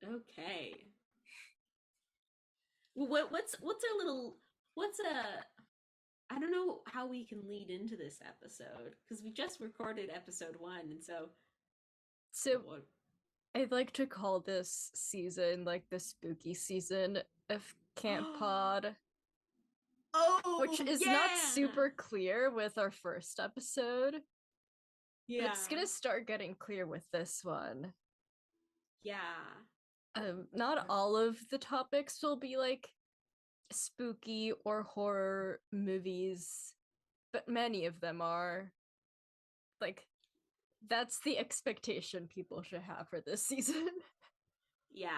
Okay. Well, what's I don't know how we can lead into this episode because we just recorded episode 1, and So what? I'd like to call this season like the spooky season of Camp Pod, Oh, which is not super clear with our first episode. Yeah. It's gonna start getting clear with this one. Yeah. Not all of the topics will be like spooky or horror movies, but many of them are. Like, that's the expectation people should have for this season. Yeah.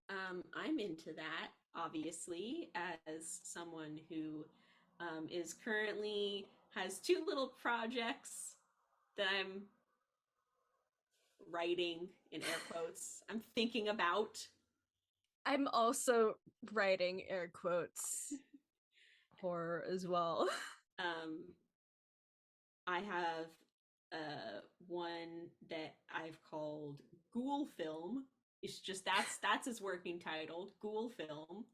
I'm into that, obviously, as someone who is currently has 2 little projects that I'm writing in air quotes. I'm thinking about. I'm also writing air quotes horror as well. I have one that I've called Ghoul Film. It's just that's its working title, Ghoul Film.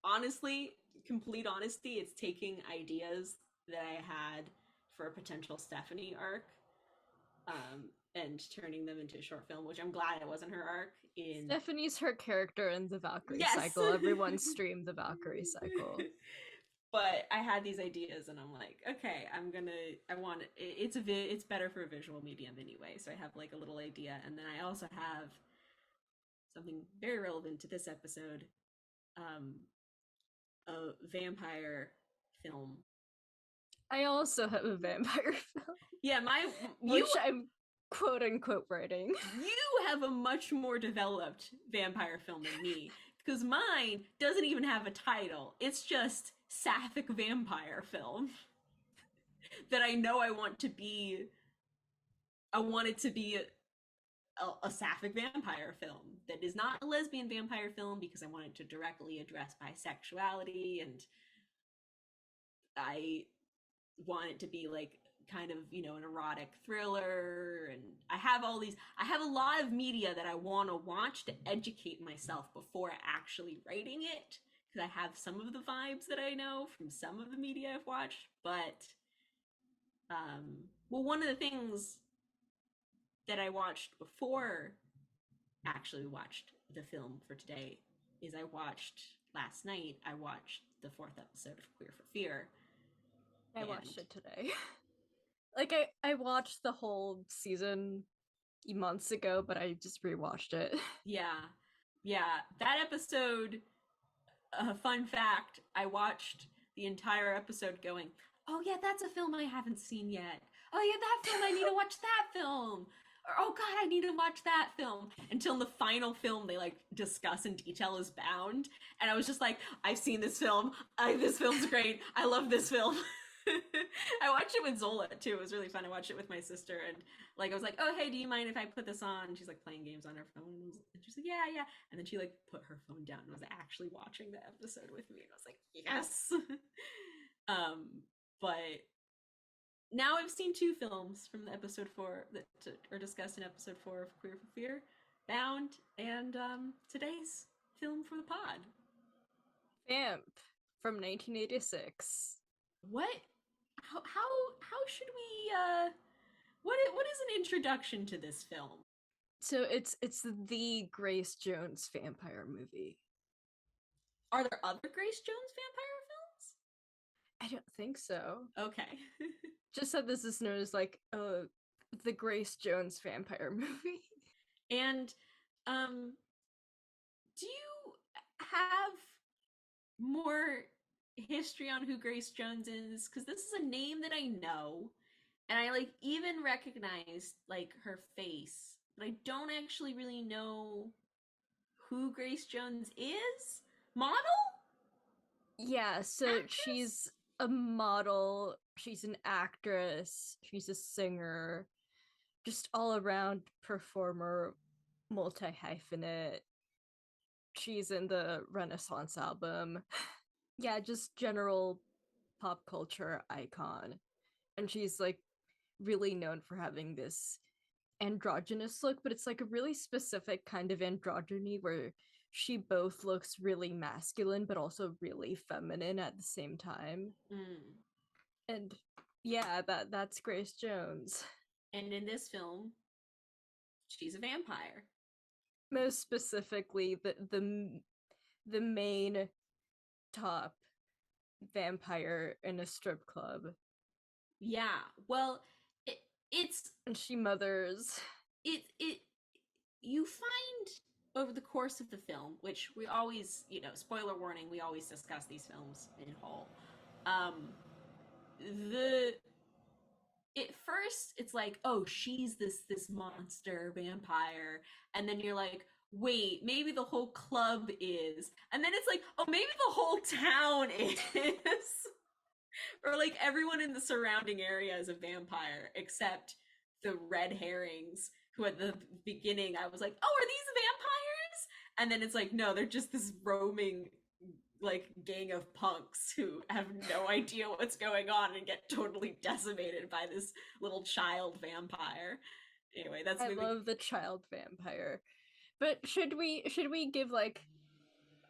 Honestly, complete honesty, it's taking ideas that I had for a potential Stephanie arc, and turning them into a short film, which I'm glad it wasn't her arc. Stephanie's her character in the Valkyrie cycle. Everyone streamed the Valkyrie cycle. But I had these ideas, and I'm like, okay, I want it. It's better for a visual medium anyway. So I have like a little idea, and then I also have something very relevant to this episode, a vampire film. I also have a vampire film. Yeah, which I'm quote unquote writing. You have a much more developed vampire film than me, because mine doesn't even have a title. It's just Sapphic vampire film that I know I want to be. I want it to be a Sapphic vampire film that is not a lesbian vampire film, because I want it to directly address bisexuality, and I want it to be like kind of, an erotic thriller. And I have a lot of media that I want to watch to educate myself before actually writing it, because I have some of the vibes that I know from some of the media I've watched. But well, one of the things that I watched before actually watched the film for today is last night I watched the 4th episode of Queer for Fear. I watched it today. Like, I watched the whole season months ago, but I just rewatched it. Yeah, that episode, fun fact, I watched the entire episode going, oh yeah, that's a film I haven't seen yet. Oh yeah, that film, I need to watch that film. Or, oh god, I need to watch that film. Until the final film they like discuss in detail is Bound. And I was just like, I've seen this film. This film's great. I love this film. I watched it with Zola too. It was really fun. I watched it with my sister, and like I was like, oh hey, do you mind if I put this on? And she's like playing games on her phone, and she's like, yeah. And then she like put her phone down and was actually watching the episode with me, and I was like, yes. But now I've seen 2 films from the episode 4 that are discussed in episode 4 of Queer for Fear, Bound, and today's film for the pod, Vamp from 1986. What? How should we what is an introduction to this film? So it's the Grace Jones vampire movie. Are there other Grace Jones vampire films? I don't think so. Okay. Just said this is known as like the Grace Jones vampire movie. And do you have more history on who Grace Jones is? Because this is a name that I know, and I like even recognize like her face, but I don't actually really know who Grace Jones is. Model? Yeah, so Actress? she's a model, she's an actress, she's a singer, just all around performer, multi hyphenate. She's in the Renaissance album. Yeah, just general pop culture icon. And she's like really known for having this androgynous look, but it's like a really specific kind of androgyny where she both looks really masculine but also really feminine at the same time. Mm. And yeah, that's Grace Jones. And in this film, she's a vampire. Most specifically, the main top vampire in a strip club, Yeah. Well, it, it's and she mothers. it you find over the course of the film, which we always, spoiler warning, we always discuss these films in whole. Um, the At first it's like, oh, she's this monster vampire, and then you're like, wait, maybe the whole club is, and then it's like, oh, maybe the whole town is, or like everyone in the surrounding area is a vampire except the red herrings who at the beginning I was like, oh, are these vampires? And then it's like, no, they're just this roaming like gang of punks who have no idea what's going on and get totally decimated by this little child vampire. Anyway, that's I maybe love the child vampire. But should we give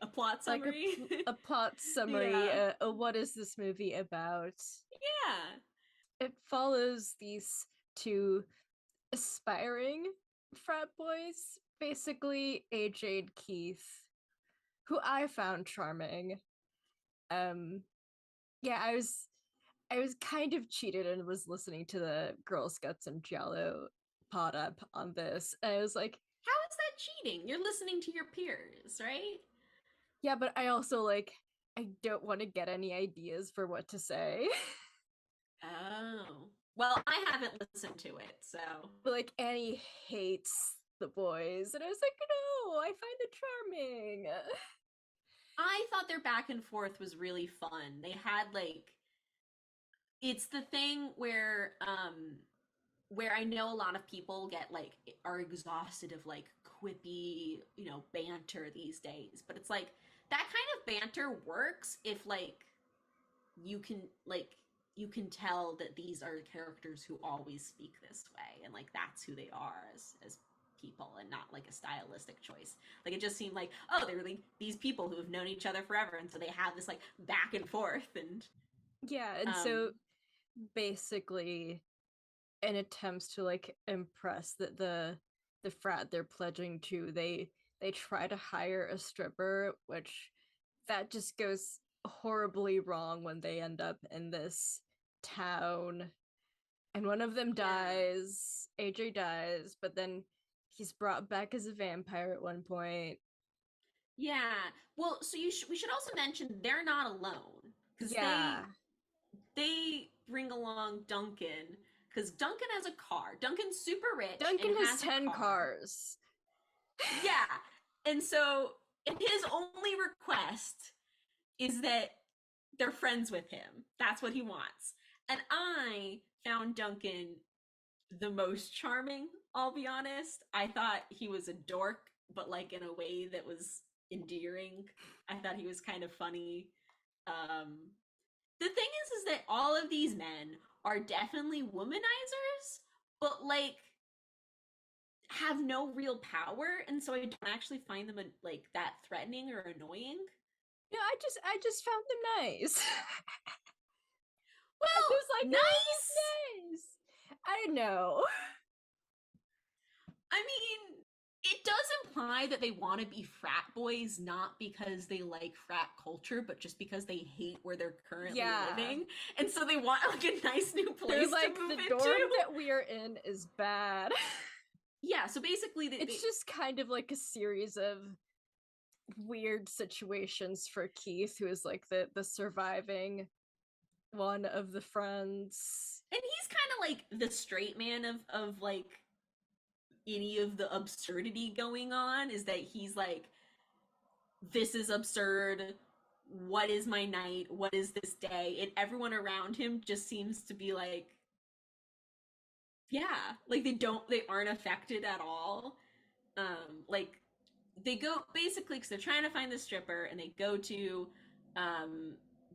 a plot like summary. a plot summary? Yeah. What is this movie about? Yeah. It follows these two aspiring frat boys, basically AJ and Keith, who I found charming. Um, yeah, I was kind of cheated and was listening to the Girl Scouts and Jello pod up on this. And I was like, How is that cheating? You're listening to your peers, right? yeah, but I also I don't want to get any ideas for what to say. Oh. Well, I haven't listened to it, so But Annie hates the boys, and I was like, no, I find it charming. I thought their back and forth was really fun. They had like it's the thing where I know a lot of people get like are exhausted of like quippy, banter these days, but it's like that kind of banter works if like you can like you can tell that these are characters who always speak this way and like that's who they are as people and not like a stylistic choice. Like it just seemed like, oh, they're like these people who have known each other forever and so they have this like back and forth and Yeah, and um so basically in attempts to impress the frat they're pledging to, they try to hire a stripper, which that just goes horribly wrong when they end up in this town, and one of them yeah. dies. AJ dies, but then he's brought back as a vampire at one point. Yeah. Well, so we should also mention they're not alone because Yeah, they bring along Duncan because Duncan has a car. Duncan's super rich and Duncan has has a 10 car. cars. Yeah. And so his only request is that they're friends with him. That's what he wants. And I found Duncan the most charming, I'll be honest. I thought he was a dork, but like in a way that was endearing. I thought he was kind of funny. Um the thing is that all of these men are definitely womanizers, but like have no real power, and so I don't actually find them like that threatening or annoying. No, I just found them nice. I was like, Well, oh, nice. he's nice. I don't know. I mean, it does imply that they want to be frat boys not because they like frat culture, but just because they hate where they're currently Yeah. living, and so they want like a nice new They're place like, to move the dorm into. that we are in is bad. Yeah, so basically It's just kind of like a series of weird situations for Keith, who is like the surviving one of the friends. and he's kind of like the straight man of like any of the absurdity going on, is that he's like, this is absurd, what is my night, what is this day, and everyone around him just seems to be like, yeah, like they aren't affected at all. Like they go basically because they're trying to find the stripper, and they go to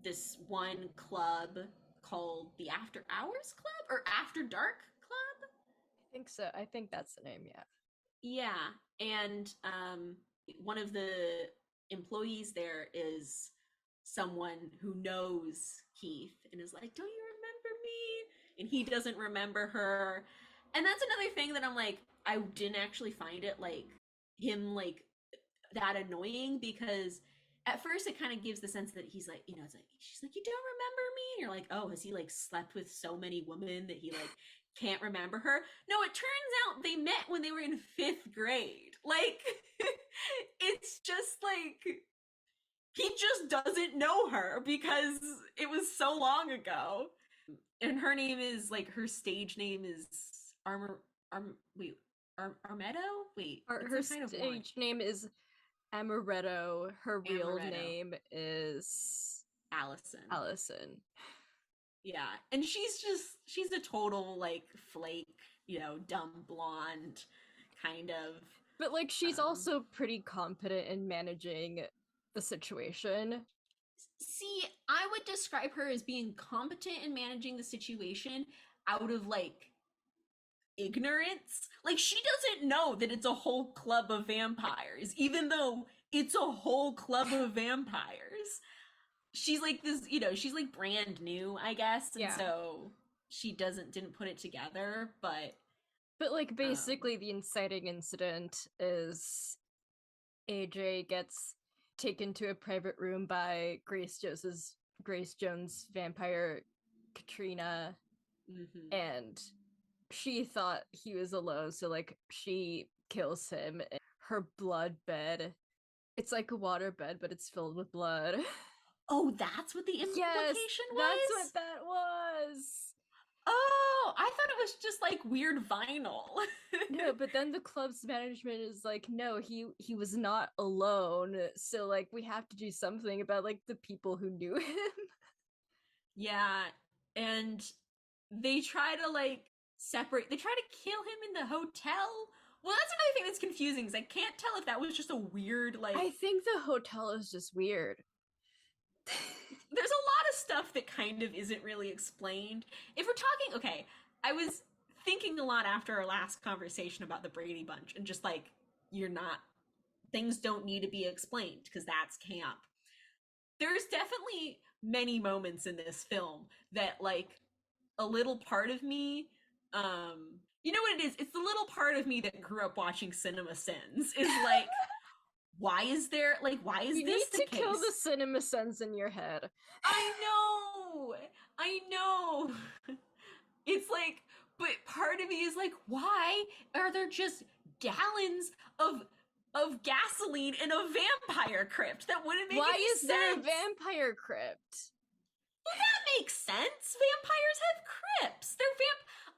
this one club called the After Hours Club or After Dark Club. I think so. I think that's the name, yeah. Yeah, and one of the employees there is someone who knows Keith and is like, "Don't you remember me?" And he doesn't remember her. And that's another thing that I'm like, I didn't actually find it like him like that annoying, because at first it kind of gives the sense that he's like, it's like, she's like, "You don't remember me?" And you're like, oh, has he like slept with so many women that he like can't remember her? No, it turns out they met when they were in 5th grade. Like, it's just like, he just doesn't know her because it was so long ago. And her name is like, her stage name is Armedo? Wait, Her stage name is Amaretto. Her real name is Allison. Yeah, and she's a total like flake, dumb blonde kind of. But like, she's also pretty competent in managing the situation. See, I would describe her as being competent in managing the situation out of like ignorance. Like, she doesn't know that it's a whole club of vampires, even though it's a whole club of vampires. She's like this, she's like brand new, I guess, and so she didn't put it together, but like, basically the inciting incident is AJ gets taken to a private room by Grace Jones' vampire Katrina, and she thought he was alone, so like she kills him in her blood bed. It's like a water bed, but it's filled with blood. Oh, that's what the implication was? That's what that was. Oh, I thought it was just like weird vinyl. No, but then the club's management is like, no, he was not alone, so like we have to do something about like the people who knew him. Yeah, and they try to like separate, they try to kill him in the hotel. Well, that's another thing that's confusing, because I can't tell if that was just a weird like, I think the hotel is just weird. There's a lot of stuff that kind of isn't really explained. If we're talking, okay, I was thinking a lot after our last conversation about the Brady Bunch, and just like, things don't need to be explained because that's camp. There's definitely many moments in this film that like a little part of me, you know what it is? It's the little part of me that grew up watching Cinema Sins is like, why is this the case? You need to kill the Cinema Sins in your head. I know. It's like, but part of me is like, why are there just gallons of gasoline in a vampire crypt? That wouldn't make any sense. Why is there a vampire crypt? Well, that makes sense. Vampires have crypts.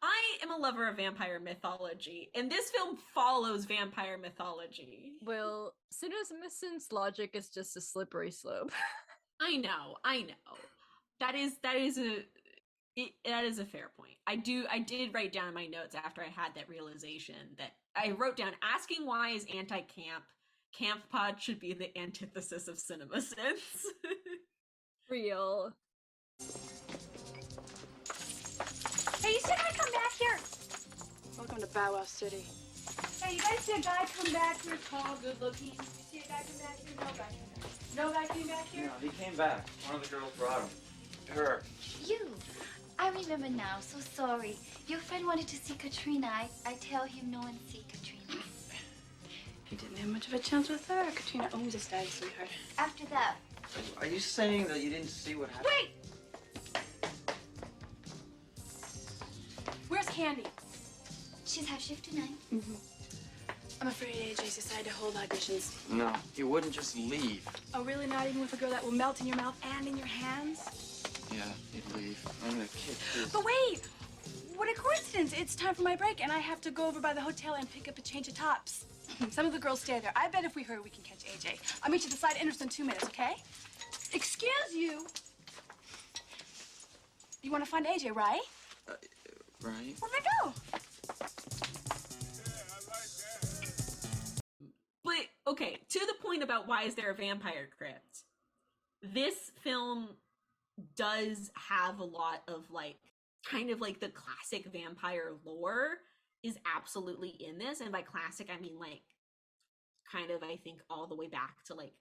I am a lover of vampire mythology, and this film follows vampire mythology. Well, Cinema Sins logic is just a slippery slope. I know. That is a fair point. I did write down in my notes after I had that realization that I wrote down, asking why is anti-camp. Camp Pod should be the antithesis of Cinema Sins. Real. Hey, you said I'd come back here. Welcome to Bow Wow City. Hey, you guys see a guy come back here, tall, good looking? You see a guy come back here? No guy came back. No guy came back here? No, he came back. One of the girls brought him. Her. You. I remember now. So sorry. Your friend wanted to see Katrina. I tell him no one see Katrina. He didn't have much of a chance with her. Katrina owns his daddy, sweetheart. After that. Are you saying that you didn't see what happened? Wait! Where's Candy? She's half shift tonight. I'm afraid AJ's decided to hold auditions. No, he wouldn't just leave. Oh, really? Not even with a girl that will melt in your mouth and in your hands? Yeah, he'd leave. I'm gonna kick his... But wait! What a coincidence! It's time for my break, and I have to go over by the hotel and pick up a change of tops. Some of the girls stay there. I bet if we hurry, we can catch AJ. I'll meet you at the side entrance in 2 minutes, okay? Excuse you! You want to find AJ, right? Right? Where'd they go? But okay, to the point about why is there a vampire crypt? This film does have a lot of like kind of like the classic vampire lore is absolutely in this, and by classic I mean like kind of I think all the way back to like,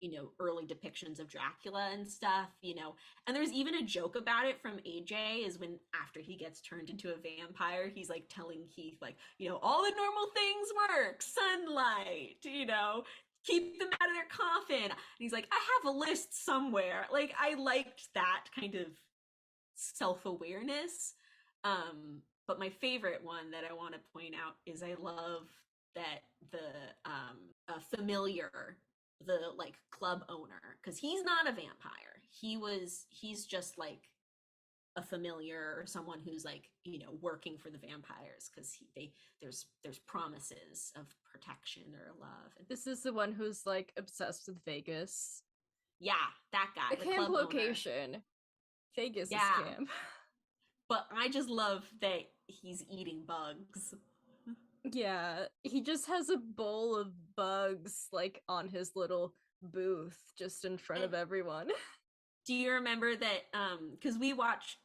you know, early depictions of Dracula and stuff, you know. And there's even a joke about it from AJ is when after he gets turned into a vampire, he's like telling Keith like, you know, all the normal things work, sunlight, you know, keep them out of their coffin. And he's like, I have a list somewhere. Like I liked that kind of self-awareness. But my favorite one that I want to point out is I love that the familiar, the like club owner, because he's not a vampire, he's just like a familiar or someone who's like, you know, working for the vampires because there's promises of protection or love. And This is the one who's like obsessed with Vegas. yeah, that guy, The the camp club owner. location. Vegas Yeah. is camp. But I just love that he's eating bugs. Yeah, he just has a bowl of bugs like on his little booth just in front of everyone. Do you remember that because we watched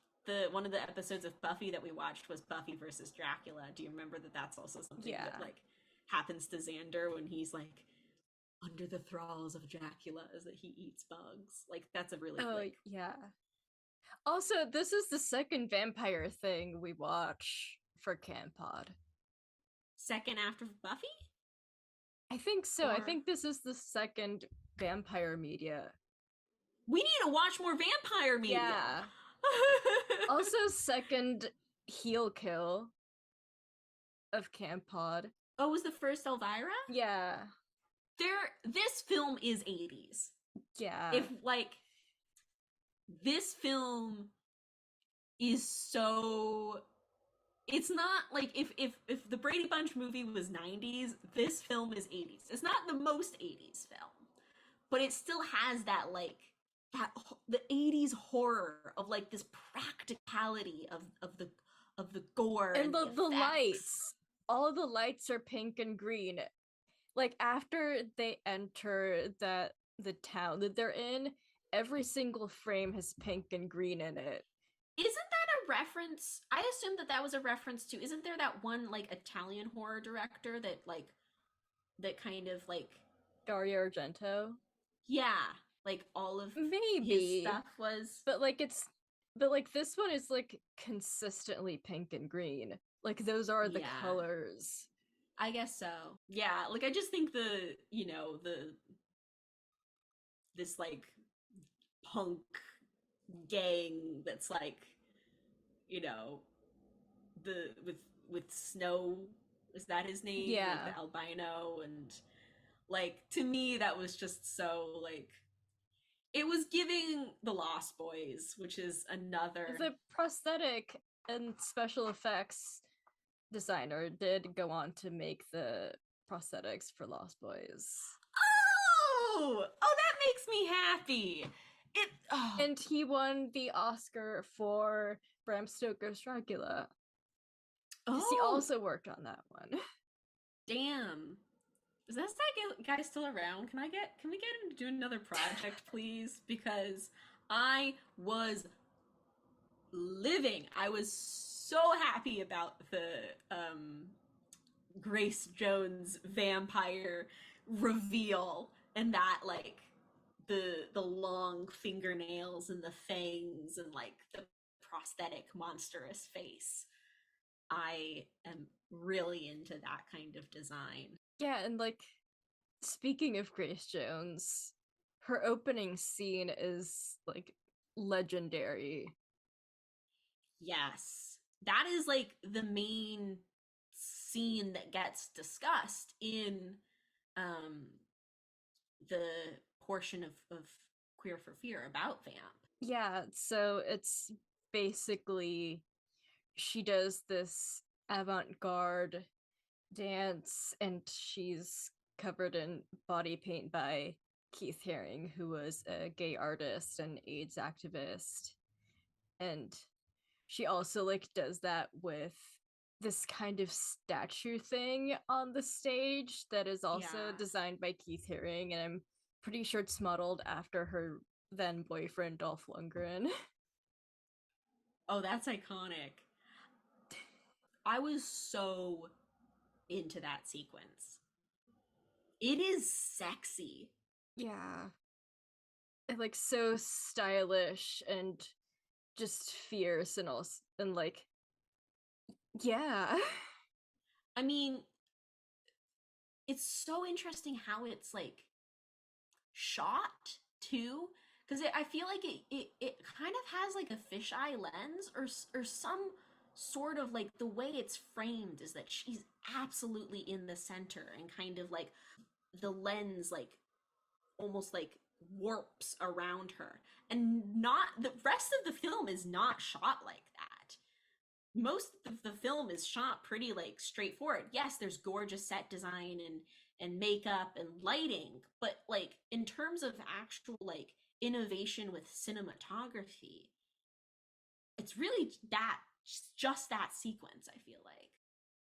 one of the episodes of Buffy that we watched was Buffy versus Dracula. Do you remember that that's also something that like happens to Xander when he's like under the thralls of Dracula, is that he eats bugs? Like that's a really like yeah. Also, this is the second vampire thing we watch for Camp Pod. second after Buffy? I think so. I Or- think this is the second vampire media. We need to watch more vampire media. Yeah. Also, second heel kill of Camp Pod. Oh, was the first Elvira? Yeah. This film is 80s. Yeah. If like this film is so, it's not like if the Brady Bunch movie was 90s, this film is 80s. It's not the most 80s film, but it still has that like the 80s horror of like this practicality of the gore and the effects. lights. All the lights are pink and green. Like after they enter the town that they're in, every single frame has pink and green in it. Isn't that a reference? I assume that was a reference to, isn't there that one like Italian horror director that like that kind of like Dario Argento. yeah, like all of Maybe. his stuff was But this one is like consistently pink and green. Like those are the Yeah. colors. I guess so. Yeah, like I just think this like punk gang that's like, you know, with Snow, is that his name? Yeah. Like the albino, and like to me that was just so like it was giving the Lost Boys, which is another The prosthetic and special effects designer did go on to make the prosthetics for Lost Boys. Oh, that makes me happy. And he won the Oscar for Bram Stoker's Dracula. 'Cause he also worked on that one. Damn. Is that guy still around? Can we get him to do another project, please? Because I was living. I was so happy about the Grace Jones vampire reveal, and that like the long fingernails and the fangs and like the prosthetic monstrous face. I am really into that kind of design. Yeah, and like speaking of Grace Jones, her opening scene is like legendary. Yes. That is like the main scene that gets discussed in the portion of Queer for Fear about Vamp. Yeah, so it's basically she does this avant-garde dance and she's covered in body paint by Keith Haring, who was a gay artist and AIDS activist. And she also like does that with this kind of statue thing on the stage that is also Yeah. designed by Keith Haring, and I'm pretty sure it's modeled after her then boyfriend Dolph Lundgren. Oh, that's iconic. I was so into that sequence. It is sexy. Yeah. And like so stylish and just fierce and also and like yeah. I mean, it's so interesting how it's like shot too, because I feel like it kind of has like a fisheye lens or some sort of like the way it's framed is that she's absolutely in the center and kind of like the lens like almost like warps around her, and not the rest of the film is not shot like that. Most of the film is shot pretty like straightforward. Yes, there's gorgeous set design and makeup and lighting, but like in terms of actual like innovation with cinematography, it's really that just that sequence, I feel like.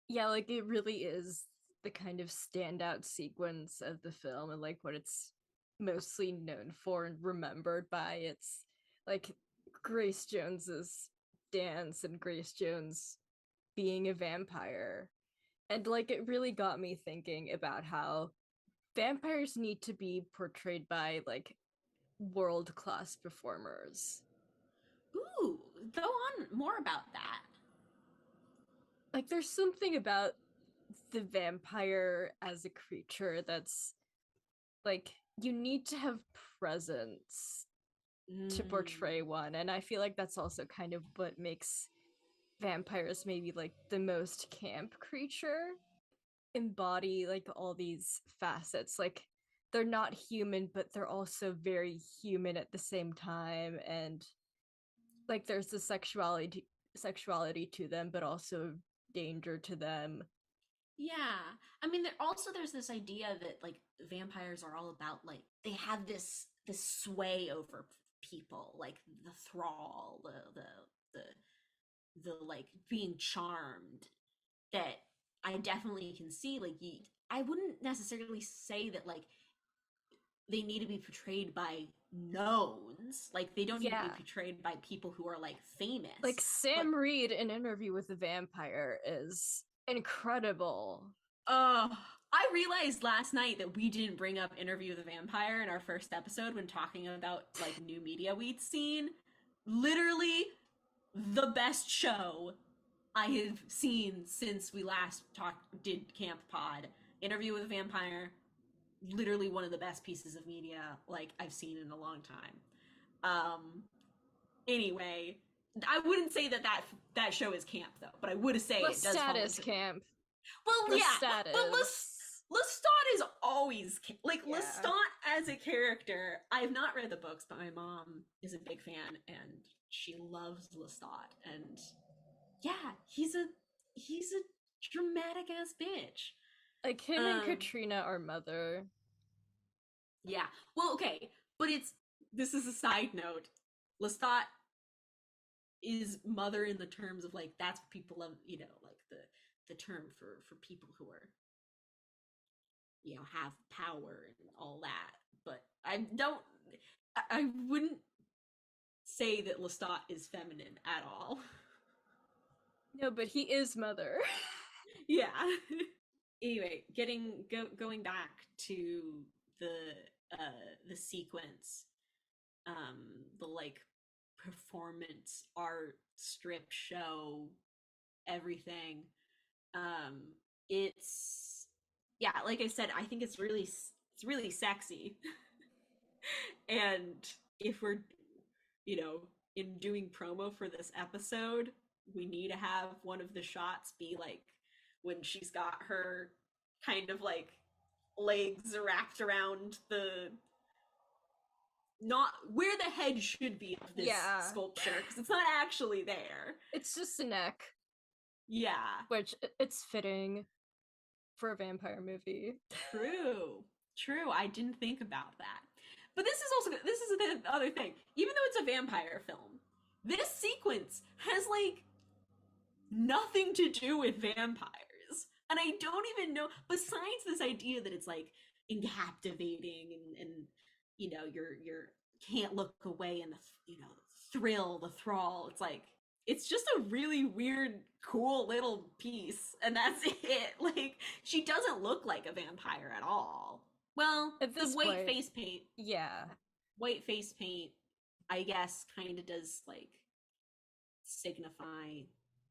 Yeah, like it really is the kind of standout sequence of the film and like what it's mostly known for and remembered by. It's like Grace Jones's dance and Grace Jones being a vampire. And like it really got me thinking about how vampires need to be portrayed by like world-class performers. Ooh, go on more about that. Like there's something about the vampire as a creature that's like you need to have presence to portray one, and I feel like that's also kind of what makes vampires maybe like the most camp creature. Embody like all these facets, like they're not human but they're also very human at the same time, and like there's the sexuality to them but also danger to them. Yeah. I mean, there's this idea that like vampires are all about like they have this sway over people, like the thrall, the like being charmed, that I definitely can see. Like I wouldn't necessarily say that like they need to be portrayed by knowns. Like they don't need to be Yeah, portrayed by people who are like famous. like But Sam Reed in Interview with the Vampire is incredible. I realized last night that we didn't bring up Interview with the Vampire in our first episode when talking about like new media we'd seen. Literally the best show I have seen since we last did Camp Pod. Interview with a Vampire, literally one of the best pieces of media like I've seen in a long time. Anyway, I wouldn't say that show is camp though, but I would say it does fall Lestat into camp. well, yeah, Lestat but is. Lestat is always like Yeah. Lestat as a character. I have not read the books, but my mom is a big fan and she loves Lestat. And yeah, he's a dramatic ass bitch. Like him and Um, Katrina are mother. Yeah. Well, okay, but this is a side note. Lestat is mother in the terms of like that's what people love, like the term for people who are have power and all that. But I wouldn't say that Lestat is feminine at all. No, but he is mother. Yeah. Anyway, going back to the sequence, the like performance art strip show, everything. It's yeah, like I said, I think it's really sexy. And if we're in doing promo for this episode, we need to have one of the shots be like when she's got her kind of like legs wrapped around the not where the head should be of this sculpture, because it's not actually there. It's just a neck. Yeah. Which it's fitting for a vampire movie. True. I didn't think about that. But this is the other thing. Even though it's a vampire film, this sequence has like nothing to do with vampires. And I don't even know, besides this idea that it's like captivating and you know, you're can't look away, and the thrill, the thrall. It's like it's just a really weird, cool little piece, and that's it. Like, she doesn't look like a vampire at all. Well, At this the white point, face paint. Yeah. White face paint, I guess, kind of does like signify.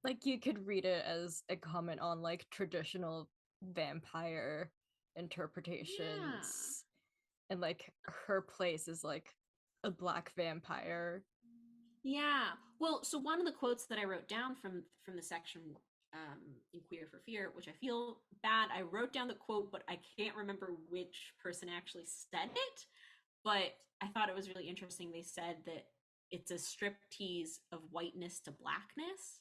Like, you could read it as a comment on like traditional vampire interpretations. And like her place is like a black vampire. Yeah. Well, so one of the quotes that I wrote down from the section in Queer for Fear, which I feel bad, I wrote down the quote, but I can't remember which person actually said it. But I thought it was really interesting. They said that it's a striptease of whiteness to blackness.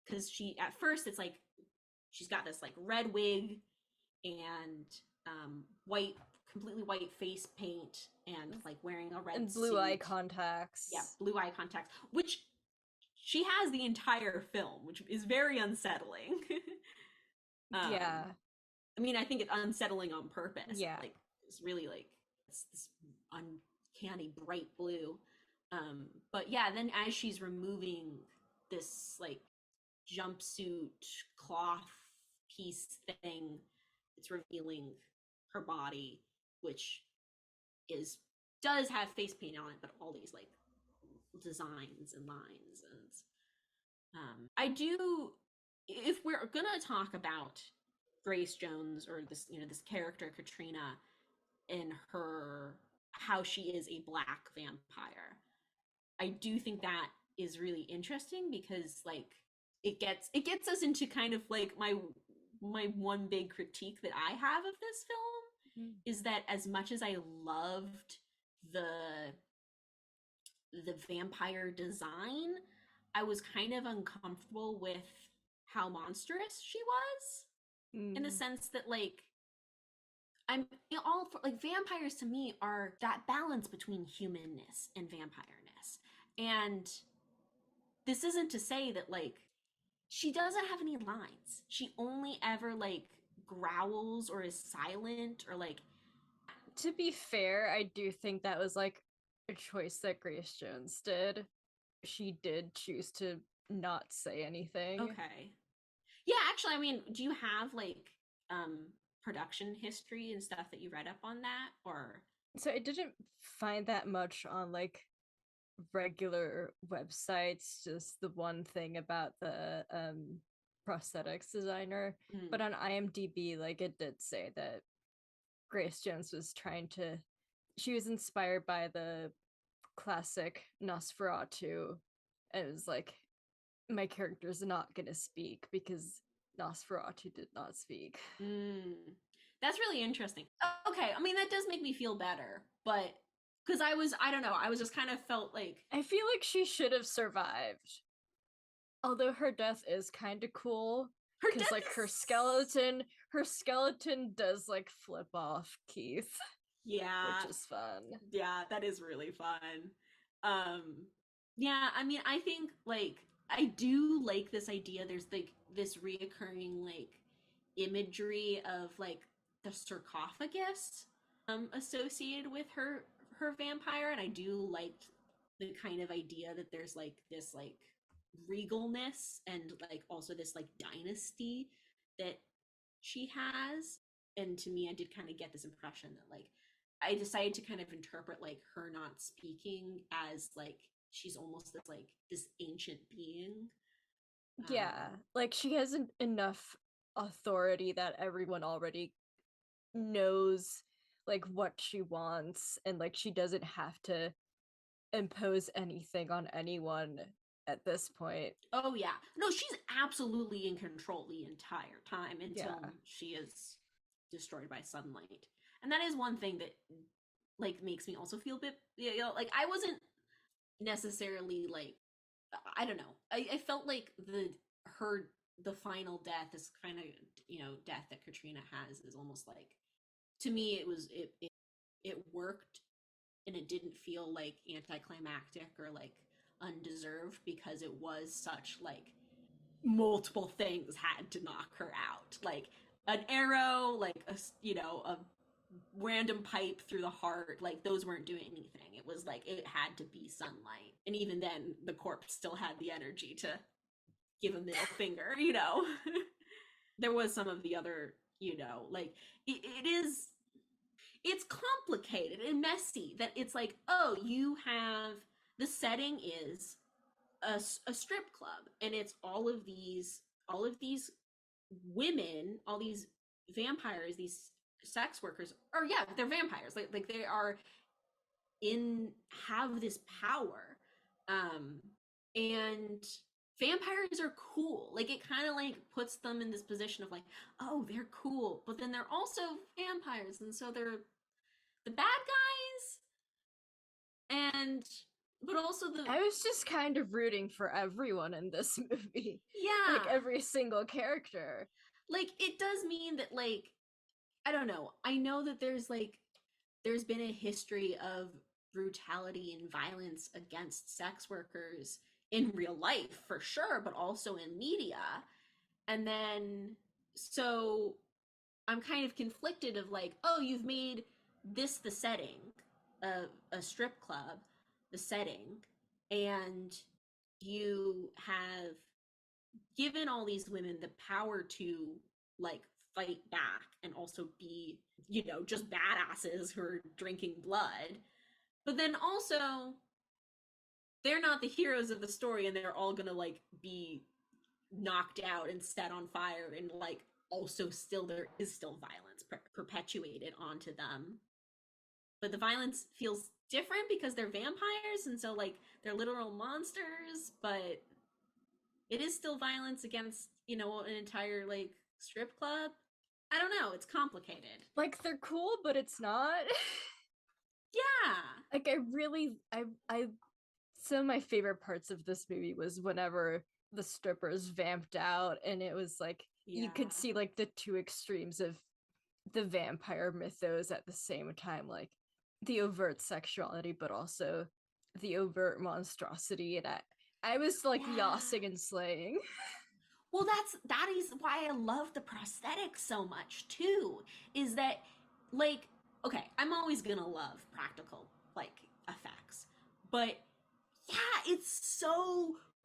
Because she, at first, it's like she's got this like red wig and white, completely white face paint, and like wearing a red and blue suit. eye contacts. Yeah, blue eye contacts, which she has the entire film, which is very unsettling. Yeah. I mean, I think it's unsettling on purpose. Yeah. Like, it's really like it's this uncanny bright blue. But yeah, then as she's removing this like jumpsuit cloth piece thing, it's revealing her body, which does have face paint on it, but all these like designs and lines. And I do, if we're gonna talk about Grace Jones, or this, this character Katrina, and how she is a black vampire, I do think that is really interesting, because like it gets us into kind of like my one big critique that I have of this film, is that as much as I loved the vampire design, I was kind of uncomfortable with how monstrous she was, in the sense that like I'm all for, like, vampires to me are that balance between humanness and vampireness. And this isn't to say that like she doesn't have any lines. She only ever like growls or is silent, or like. To be fair, I do think that was like a choice that Grace Jones did. She did choose to not say anything. Okay. Yeah, actually, I mean, do you have like production history and stuff that you read up on that, or? So I didn't find that much on like regular websites, just the one thing about the prosthetics designer. But on IMDb, like, it did say that Grace Jones was she was inspired by the classic Nosferatu, and it was like, my character's not gonna speak because Nosferatu did not speak. That's really interesting. Okay, I mean, that does make me feel better, but because I was just kind of felt like, I feel like she should have survived. Although her death is kind of cool, because like her skeleton does like flip off Keith. Yeah, which is fun. Yeah, that is really fun. Yeah, I mean, I think like I do like this idea. There's like this reoccurring like imagery of like the sarcophagus associated with her vampire, and I do like the kind of idea that there's like this like regalness and like also this like dynasty that she has. And to me, I did kind of get this impression that like I decided to kind of interpret like her not speaking as like she's almost this ancient being. Yeah, like she has enough authority that everyone already knows like what she wants, and like she doesn't have to impose anything on anyone at this point. Oh yeah. No, she's absolutely in control the entire time until Yeah. she is destroyed by sunlight. And that is one thing that like makes me also feel a bit, you know, like I wasn't necessarily like, I don't know. I felt like the final death, this kind of, you know, death that Katrina has is almost like, to me it worked, and it didn't feel like anticlimactic or like undeserved, because it was such like multiple things had to knock her out, like an arrow, like a, you know, a random pipe through the heart, like those weren't doing anything. It was like it had to be sunlight, and even then the corpse still had the energy to give a middle finger, you know. There was some of the other, you know, like it's complicated and messy, that it's like, oh, you have, the setting is a strip club, and it's all of these women, all these vampires, these sex workers, or yeah, they're vampires, like they are in, have this power, and vampires are cool, like it kind of like puts them in this position of like, oh, they're cool, but then they're also vampires, and so they're the bad guys, and but also the, I was just kind of rooting for everyone in this movie. yeah, Like every single character. like it does mean that, like, I don't know, I know that there's been a history of brutality and violence against sex workers in real life for sure, but also in media. And then so I'm kind of conflicted of like, oh, you've made this the setting of a strip club, the setting, and you have given all these women the power to like fight back and also be, you know, just badasses who are drinking blood. But then also, they're not the heroes of the story, and they're all gonna like be knocked out and set on fire, and like also still there is still violence perpetuated onto them, but the violence feels different because they're vampires, and so like they're literal monsters, but it is still violence against, you know, an entire like strip club. I don't know, it's complicated. Like they're cool, but it's not. Yeah. Like I some of my favorite parts of this movie was whenever the strippers vamped out, and it was like you could see like the two extremes of the vampire mythos at the same time, like the overt sexuality but also the overt monstrosity, and I was like yossing and slaying. Well, that is why I love the prosthetics so much too. Is that like, okay, I'm always gonna love practical like effects, but yeah, it's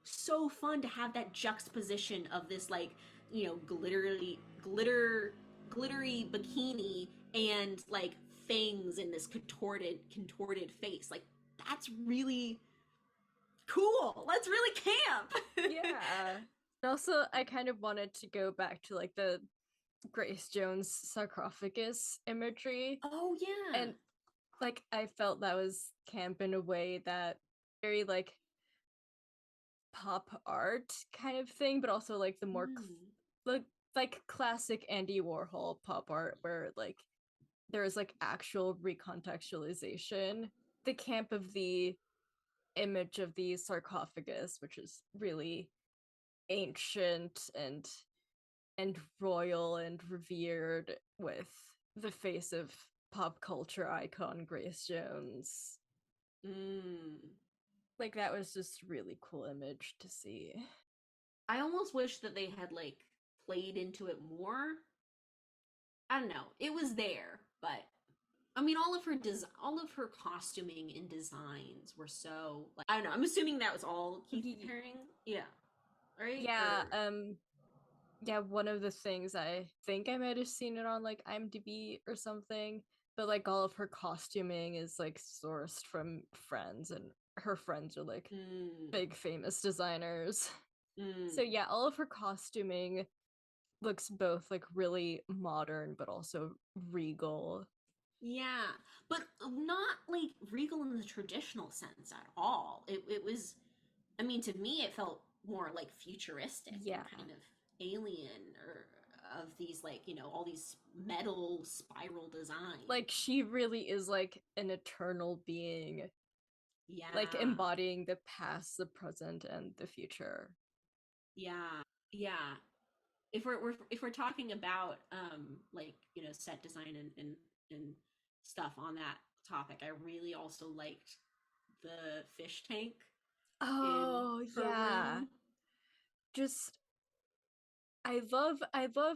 so fun to have that juxtaposition of this like, you know, glittery bikini and like fangs in this contorted face. Like that's really cool. That's really camp. Yeah. And also, I kind of wanted to go back to like the Grace Jones sarcophagus imagery. Oh yeah. And like I felt that was camp in a way that very like pop art kind of thing, but also like the more like classic Andy Warhol pop art where like there is like actual recontextualization. The camp of the image of the sarcophagus, which is really ancient and royal and revered, with the face of pop culture icon Grace Jones. Like that was just really cool image to see. I almost wish that they had like played into it more. I don't know. It was there, but I mean, all of her costuming and designs were so like, I don't know. I'm assuming that was all Keith Haring. Yeah. Right? Yeah, yeah, one of the things, I think I might have seen it on like IMDb or something, but like all of her costuming is like sourced from friends, and her friends are like big famous designers. So yeah, all of her costuming looks both like really modern but also regal. Yeah, but not like regal in the traditional sense at all. It was I mean, to me, it felt more like futuristic, Yeah. kind of alien, or of these like all these metal spiral designs. Like she really is like an eternal being, yeah, like embodying the past, the present, and the future. yeah, yeah. If we're talking about like set design and stuff on that topic, I really also liked the fish tank Oh in her yeah. room. Just I love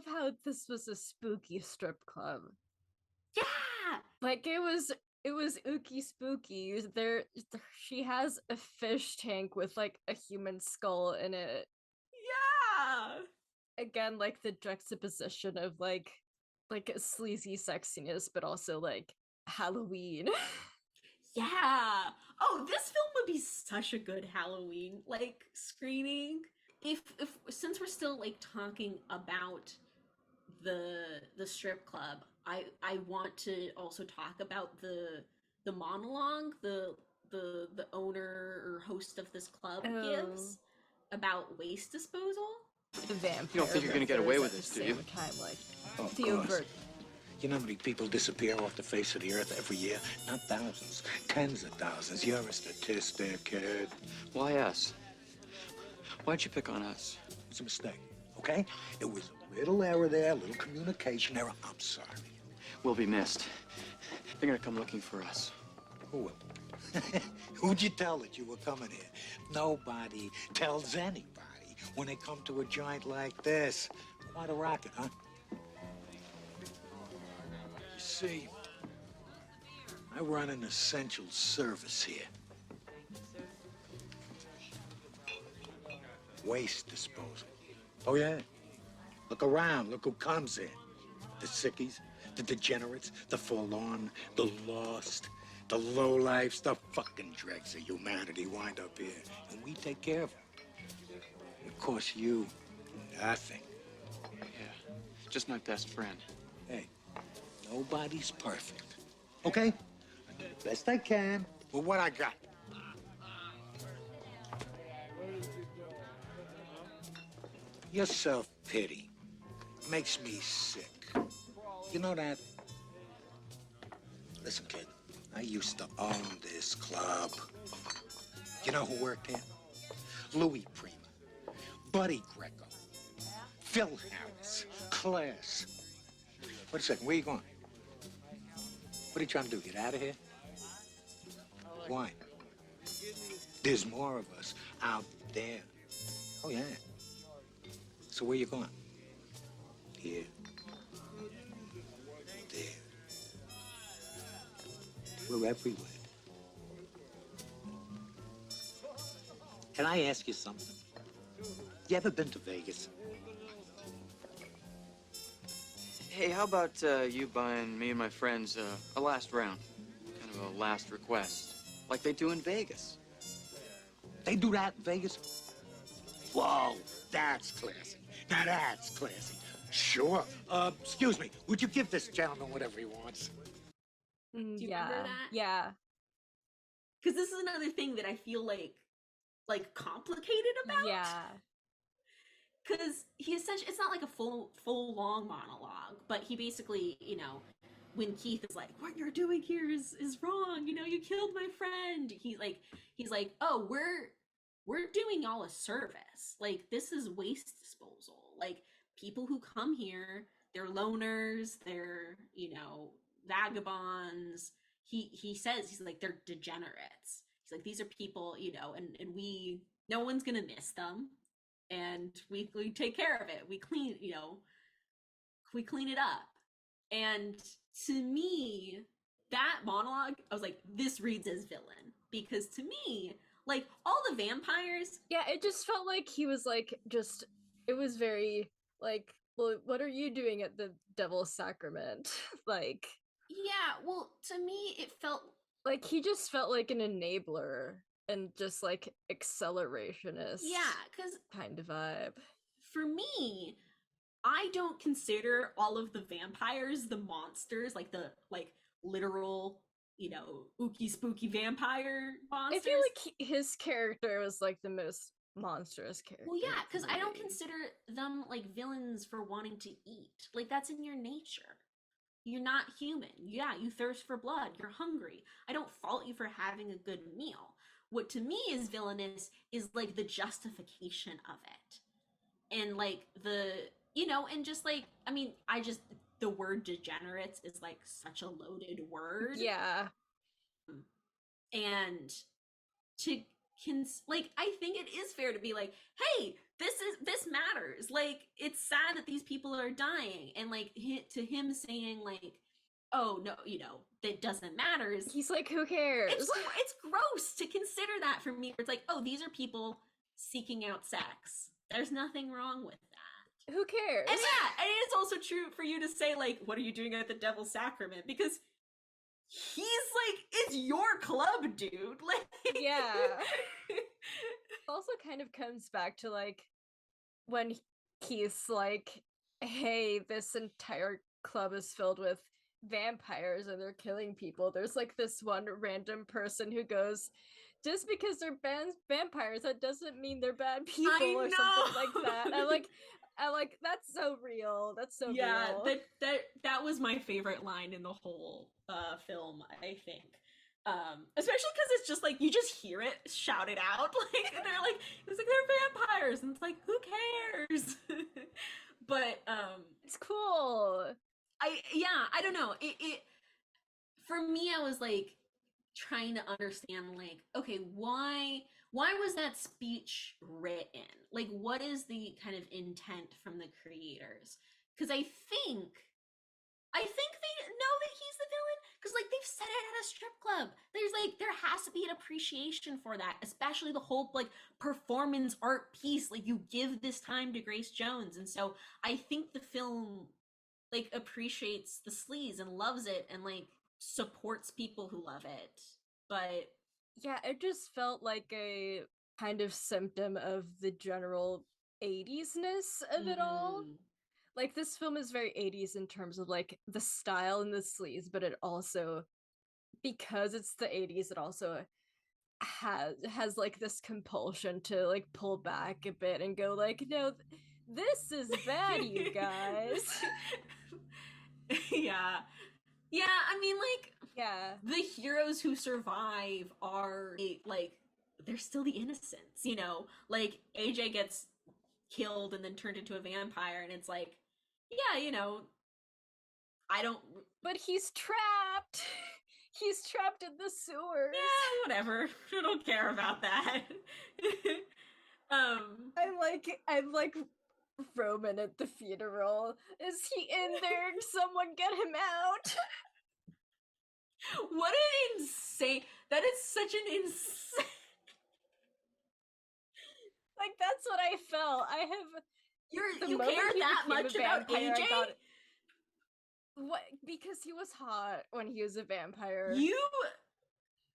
how this was a spooky strip club. Yeah, Like it was ooky spooky. She has a fish tank with like a human skull in it. yeah. Again, like the juxtaposition of like a sleazy sexiness, but also like Halloween. Yeah. Oh, this film would be such a good Halloween like screening. If since we're still like talking about the strip club, I want to also talk about the monologue the owner or host of this club gives about waste disposal. The vampire. You don't think you're gonna get away with this, do you? Same time, like Of the course. overt. You know how many people disappear off the face of the earth every year? Not thousands, tens of thousands. You're a statistic, kid. Why us? Why'd you pick on us? It's a mistake, okay? It was a little error there, a little communication error. I'm sorry. We'll be missed. They're gonna come looking for us. Who will? Who'd you tell that you were coming here? Nobody tells anybody when they come to a joint like this. Quite a racket, huh? You see, I run an essential service here. Waste disposal. Oh, yeah. Look around. Look who comes in. The sickies, the degenerates, the forlorn, the lost, the lowlifes, the fucking dregs of humanity wind up here. And we take care of them. It costs you nothing. Yeah, just my best friend. Hey, nobody's perfect. Okay? I do the best I can with what I got. Your self-pity makes me sick. You know that? Listen, kid, I used to own this club. You know who worked here? Louis Prima, Buddy Greco, Phil Harris, Class. Wait a second, where you going? What are you trying to do, get out of here? Why? There's more of us out there. Oh, yeah. So where you going? Here. There. We're everywhere. Can I ask you something? You ever been to Vegas? Hey, how about you buying me and my friends a last round? Kind of a last request. Like they do in Vegas. They do that in Vegas? Whoa, that's classy. Now that's classy. Sure. Excuse me, would you give this gentleman whatever he wants? Do you Yeah. remember that? Yeah. Because this is another thing that I feel like complicated about. Yeah. Because he essentially, it's not like a full long monologue, but he basically, when Keith is like, "What you're doing here is wrong. You killed my friend." He's like, "Oh, we're doing y'all a service. Like, this is waste disposal. Like, people who come here, they're loners, they're vagabonds." He says, he's like, they're degenerates. He's like, these are people, and we, no one's gonna miss them, and we take care of it. We clean it up. And to me, that monologue, I was like, this reads as villain, because to me, like, all the vampires, Yeah, it just felt like he was like it was very like, well, what are you doing at the Devil's Sacrament? Like yeah, well, to me it felt he just felt like an enabler and just like accelerationist. yeah, because kind of vibe. for me, I don't consider all of the vampires the monsters, like the literal ooky spooky vampire monsters. I feel like his character was like the most monstrous character. Well, yeah, because I don't movie. consider them like villains for wanting to eat. Like, that's in your nature. You're not human. Yeah, you thirst for blood. You're hungry. I don't fault you for having a good meal. What to me is villainous is like the justification of it. And like and just like, I mean, the word degenerates is like such a loaded word. Yeah. And to like, I think it is fair to be like, hey, this matters. Like, it's sad that these people are dying, and like to him saying like, oh no, that doesn't matter. He's like, who cares? It's gross to consider that for me. It's like, oh, these are people seeking out sex. There's nothing wrong with that. Who cares? And yeah, and it's also true for you to say like, what are you doing at the Devil's Sacrament? Because he's like, it's your club, dude. Like, yeah. It also kind of comes back to like when Keith's like, hey, this entire club is filled with vampires and they're killing people. There's like this one random person who goes, just because they're vampires, that doesn't mean they're bad people or something like that. I like that's so real. That's so real. That was my favorite line in the whole film, I think. Especially because it's just like, you just hear it shouted out, like, and they're like, it's like, they're vampires, and it's like, who cares? But it's cool. I don't know. It for me, I was like trying to understand, like, okay, why was that speech written? Like, what is the kind of intent from the creators? Because I think they know that he's the villain, because like they've said it at a strip club. There has to be an appreciation for that, especially the whole like performance art piece. Like, you give this time to Grace Jones, and so I think the film like appreciates the sleaze and loves it and like supports people who love it. But yeah, it just felt like a kind of symptom of the general 80s-ness of it all. Like, this film is very 80s in terms of like the style and the sleaze, but it also, because it's the 80s, it also has like this compulsion to like pull back a bit and go like, no, this is bad, you guys. Yeah, I mean, like, yeah, the heroes who survive are like, they're still the innocents, like AJ gets killed and then turned into a vampire, and it's like, yeah, I don't, but he's trapped. He's trapped in the sewers. Yeah, whatever. I don't care about that. I'm like Roman at the funeral. Is he in there? Someone get him out. What an insane, that is such an insane, like, that's what I felt. You care that much about AJ? What? Because he was hot when he was a vampire.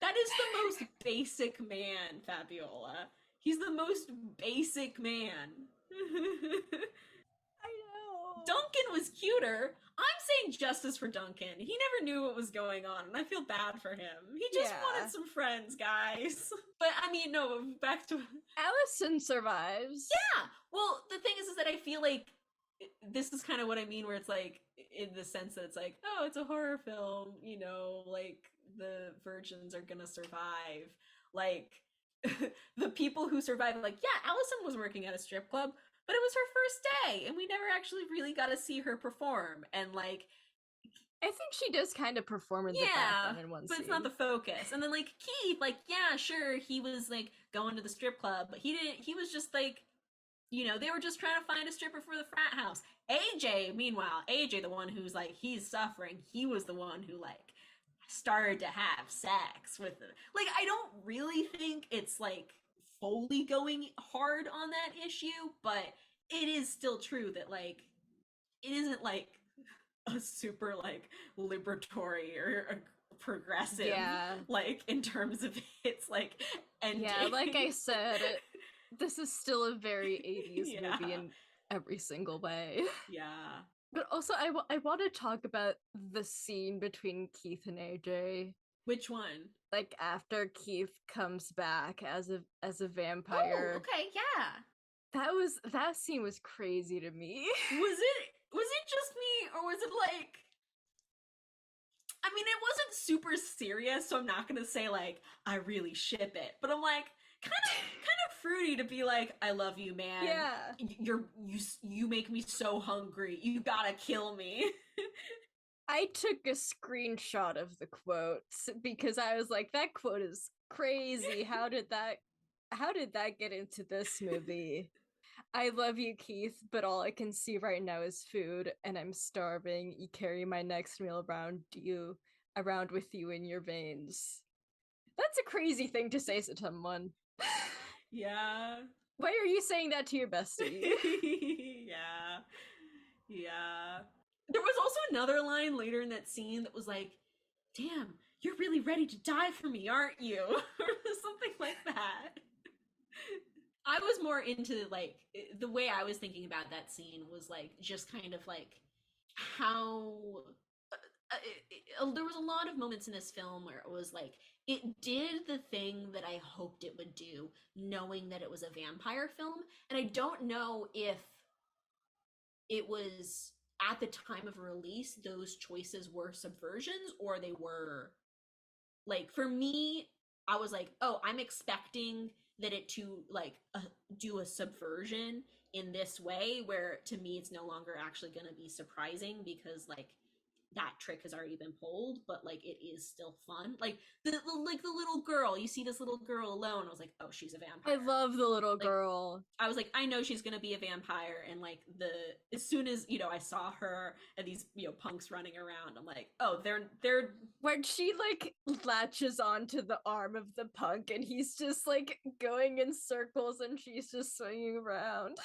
That is the most basic man, Fabiola. He's the most basic man. I know. Duncan was cuter. I'm saying justice for Duncan. He never knew what was going on, and I feel bad for him. He just wanted some friends, guys. But I mean, no, back to Allison survives. Yeah. Well, the thing is that I feel like this is kind of what I mean, where it's like, in the sense that it's like, oh, it's a horror film, like the virgins are gonna survive. Like, the people who survive, like, yeah, Allison was working at a strip club, but it was her first day, and we never actually really got to see her perform. And like, I think she does kind of perform in the background in one scene. But it's not the focus. And then like Keith, like, yeah, sure, he was like going to the strip club, but he was just like, they were just trying to find a stripper for the frat house. AJ, meanwhile, the one who's like, he's suffering, he was the one who like started to have sex with it. Like, I don't really think it's like fully going hard on that issue, but it is still true that like, it isn't like a super like liberatory or a progressive, like, in terms of its like ending. Yeah, like I said, this is still a very 80s movie in every single way. Yeah. But also, I want to talk about the scene between Keith and AJ. Which one? Like after Keith comes back as a Oh, vampire. okay, yeah. That scene was crazy to me. Was it just me, or was it like, I mean, it wasn't super serious, so I'm not gonna say like I really ship it, but I'm like kind of fruity to be like, I love you, man. Yeah. You make me so hungry. You gotta kill me. I took a screenshot of the quotes because I was like, that quote is crazy. How did that get into this movie? I love you, Keith, but all I can see right now is food, and I'm starving. You carry my next meal around with you in your veins. That's a crazy thing to say to someone. Yeah. Why are you saying that to your bestie? Yeah. Yeah. There was also another line later in that scene that was like, damn, you're really ready to die for me, aren't you? Or something like that. I was more into like the way I was thinking about that scene was like just kind of like how there was a lot of moments in this film where it was like it did the thing that I hoped it would do, knowing that it was a vampire film. And I don't know if it was at the time of release those choices were subversions or they were like, for me, I was like, oh, I'm expecting that it to like do a subversion in this way where to me it's no longer actually going to be surprising because like that trick has already been pulled, but like it is still fun. Like the little girl, you see this little girl alone. I was like, oh, she's a vampire. I love the little girl. I was like, I know she's gonna be a vampire, and like as soon as I saw her and these punks running around, I'm like, oh, they're when she like latches onto the arm of the punk and he's just like going in circles and she's just swinging around.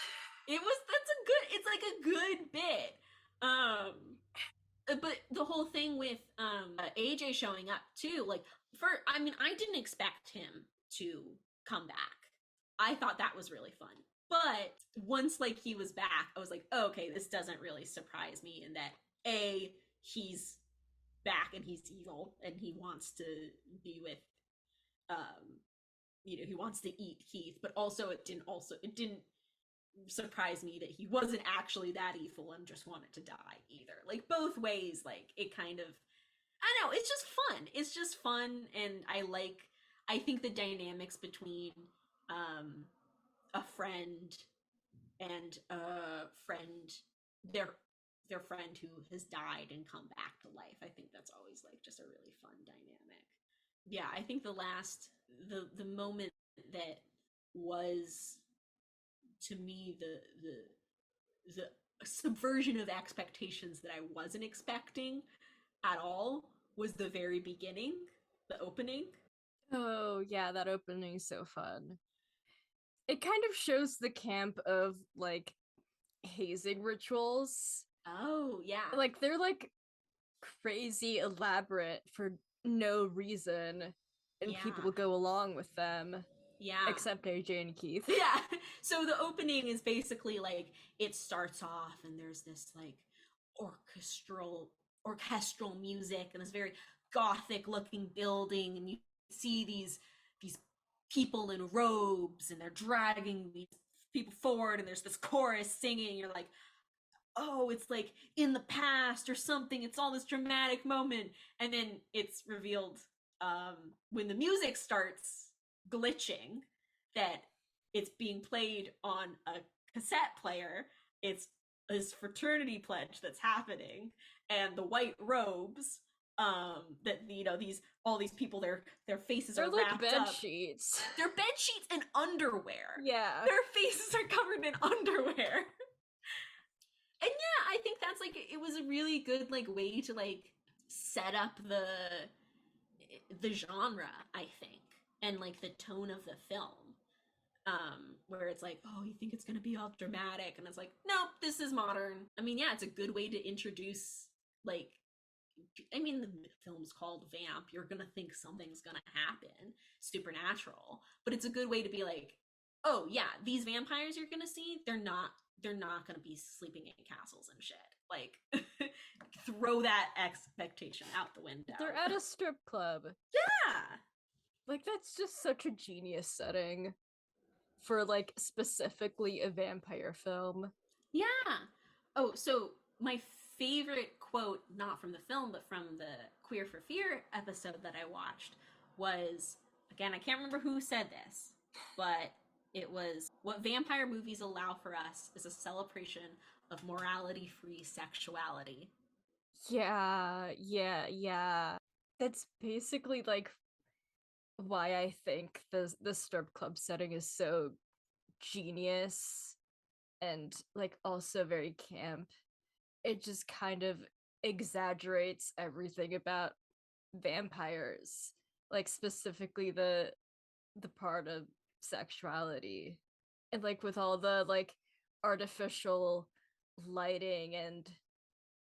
It's like a good bit. But the whole thing with AJ showing up too, like I didn't expect him to come back. I thought that was really fun. But once like he was back, I was like, oh, okay, this doesn't really surprise me in that he's back and he's evil and he wants to be with he wants to eat Keith, but also it didn't surprise me that he wasn't actually that evil and just wanted to die either. Like both ways, like it kind of, I don't know, it's just fun. And I think the dynamics between a friend and a friend, their friend who has died and come back to life, I think that's always like just a really fun dynamic. Yeah, I think the moment that was to me the subversion of expectations that I wasn't expecting at all was the very beginning, the opening. Oh yeah, that opening is so fun. It kind of shows the camp of like hazing rituals. Oh yeah, like they're like crazy elaborate for no reason, and people will go along with them. Yeah. Except AJ and Keith. Yeah. So the opening is basically like it starts off and there's this like orchestral music and this very gothic looking building, and you see these people in robes and they're dragging these people forward and there's this chorus singing. You're like, oh, it's like in the past or something. It's all this dramatic moment. And then it's revealed when the music starts glitching that it's being played on a cassette player. It's this fraternity pledge that's happening, and the white robes that all these people, their faces they're are like wrapped bed up. sheets. They're bed sheets and underwear. Yeah, their faces are covered in underwear. And yeah, I think that's like it was a really good like way to like set up the genre, I think, and like the tone of the film. Where it's like, oh, you think it's gonna be all dramatic, and it's like, nope, this is modern. I mean, yeah, it's a good way to introduce like, I mean, the film's called Vamp. You're gonna think something's gonna happen supernatural, but it's a good way to be like, oh yeah, these vampires you're gonna see, they're not gonna be sleeping in castles and shit. Like throw that expectation out the window. They're at a strip club. Yeah. Like, that's just such a genius setting for, like, specifically a vampire film. Yeah. Oh, so my favorite quote, not from the film, but from the Queer for Fear episode that I watched, was, again, I can't remember who said this, but it was, what vampire movies allow for us is a celebration of morality-free sexuality. Yeah. That's basically, like, why I think the strip club setting is so genius and, like, also very camp. It just kind of exaggerates everything about vampires, like, specifically the part of sexuality, and, like, with all the, like, artificial lighting and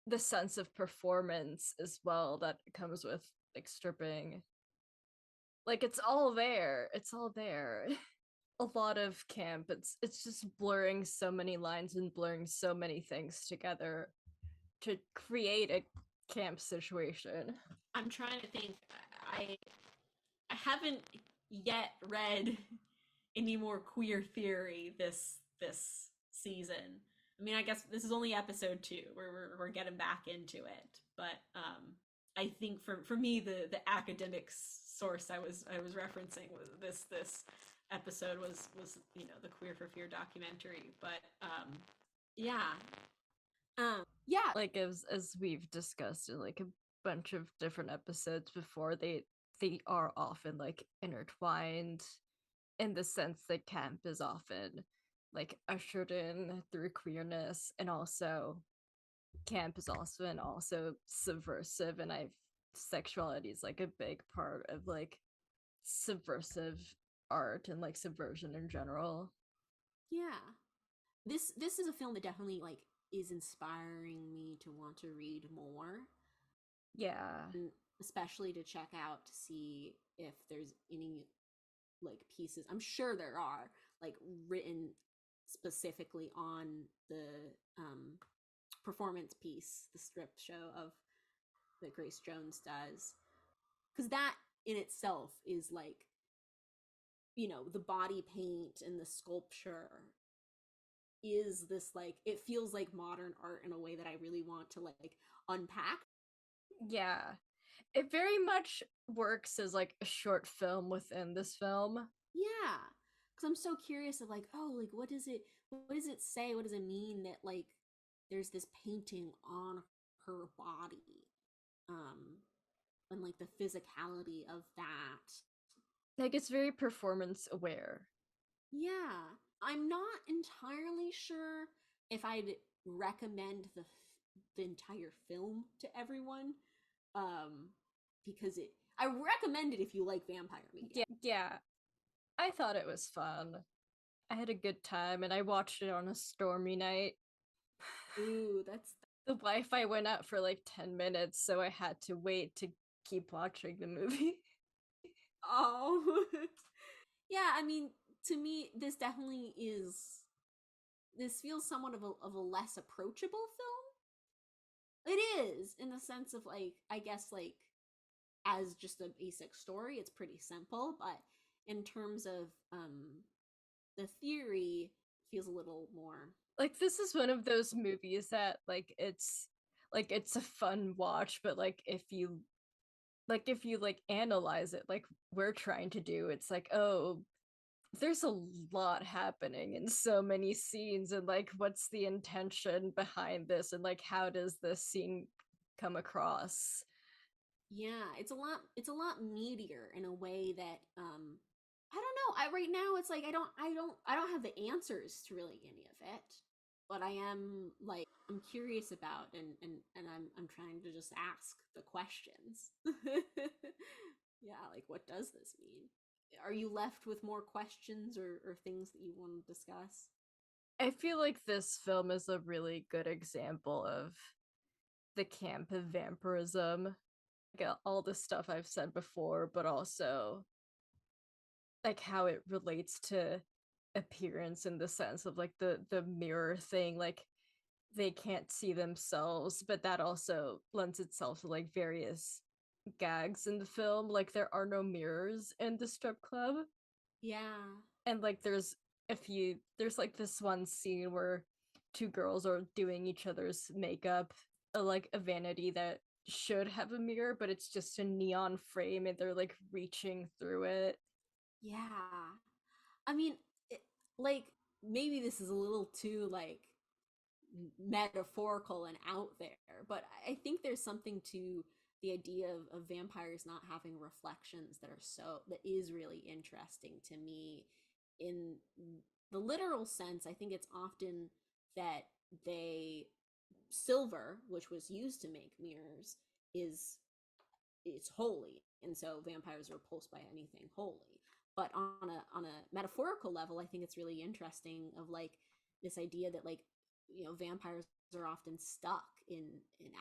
the sense of performance as well that comes with, like, stripping. Like, it's all there. A lot of camp. It's just blurring so many lines and blurring so many things together to create a camp situation. I'm trying to think. I haven't yet read any more queer theory this season. I mean, I guess this is only episode 2. We're getting back into it, but I think for me the academic source I was referencing was this episode was the Queer for Fear documentary, but yeah. Like, as we've discussed in, like, a bunch of different episodes before, they are often, like, intertwined in the sense that camp is often, like, ushered in through queerness, and also camp is also subversive, and sexuality is, like, a big part of, like, subversive art and, like, subversion in general. Yeah. This is a film that definitely, like, is inspiring me to want to read more. Yeah. And especially to check out to see if there's any, like, pieces. I'm sure there are, like, written specifically on the performance piece, the strip show that Grace Jones does. Because that in itself is, like, the body paint and the sculpture is this, like, it feels like modern art in a way that I really want to, like, unpack. Yeah. It very much works as, like, a short film within this film. Yeah. Because I'm so curious of, like, oh, like, what does it say? What does it mean that, like, there's this painting on her body? And, like, the physicality of that. Like, it's very performance aware. Yeah. I'm not entirely sure if I'd recommend the entire film to everyone. Because I recommend it if you like vampire media. Yeah. I thought it was fun. I had a good time, and I watched it on a stormy night. Ooh, that's... The Wi-Fi went out for, like, 10 minutes, so I had to wait to keep watching the movie. Oh. Yeah, I mean, to me, this definitely is... This feels somewhat of a less approachable film. It is, in the sense of, like, I guess, like, as just a basic story, it's pretty simple, but in terms of the theory, feels a little more... Like, this is one of those movies that, like, it's a fun watch, but, like, if you analyze it, like we're trying to do, it's like, oh, there's a lot happening in so many scenes, and, like, what's the intention behind this, and, like, how does this scene come across? Yeah, it's a lot meatier in a way that I don't know. Right now it's like I don't have the answers to really any of it, but I am, like, I'm curious about, and I'm trying to just ask the questions. Yeah, like, what does this mean? Are you left with more questions or things that you want to discuss? I feel like this film is a really good example of the camp of vampirism. Like, all the stuff I've said before, but also, like, how it relates to appearance in the sense of, like, the mirror thing. Like, they can't see themselves, but that also lends itself to like various gags in the film. Like there are no mirrors in the strip club, Yeah. and like there's like this one scene where two girls are doing each other's makeup, like a vanity that should have a mirror, but it's just a neon frame, and they're like reaching through it. Yeah. I mean, like maybe this is a little too like metaphorical and out there, but I think there's something to the idea of vampires not having reflections that is really interesting to me. In the literal sense, I think it's often that they silver, which was used to make mirrors, is it's holy, and so vampires are repulsed by anything holy. But on a metaphorical level, I think it's really interesting of like this idea that like vampires are often stuck in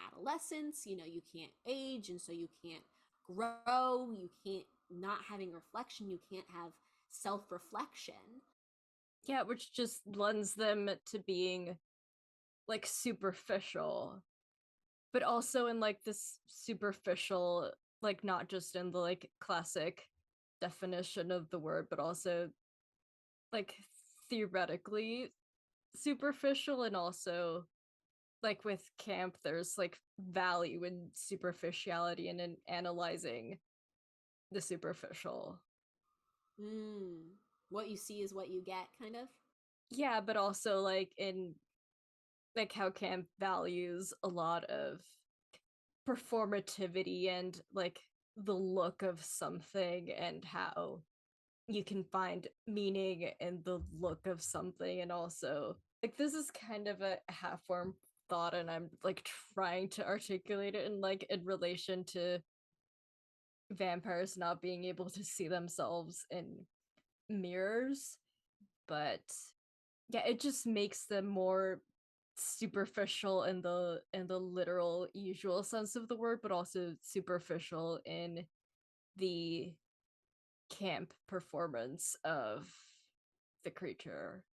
adolescence. You can't age, and so you can't grow. You can't not having reflection. You can't have self-reflection. Yeah, which just lends them to being like superficial, but also in like this superficial, like not just in the like classic definition of the word, but also like theoretically superficial, and also like with camp there's like value in superficiality and in analyzing the superficial. What you see is what you get, kind of. Yeah, but also like in like how camp values a lot of performativity and like the look of something, and how you can find meaning in the look of something. And also like this is kind of a half-formed thought, and I'm like trying to articulate it in like in relation to vampires not being able to see themselves in mirrors, but yeah, it just makes them more superficial in the literal usual sense of the word, but also superficial in the camp performance of the creature.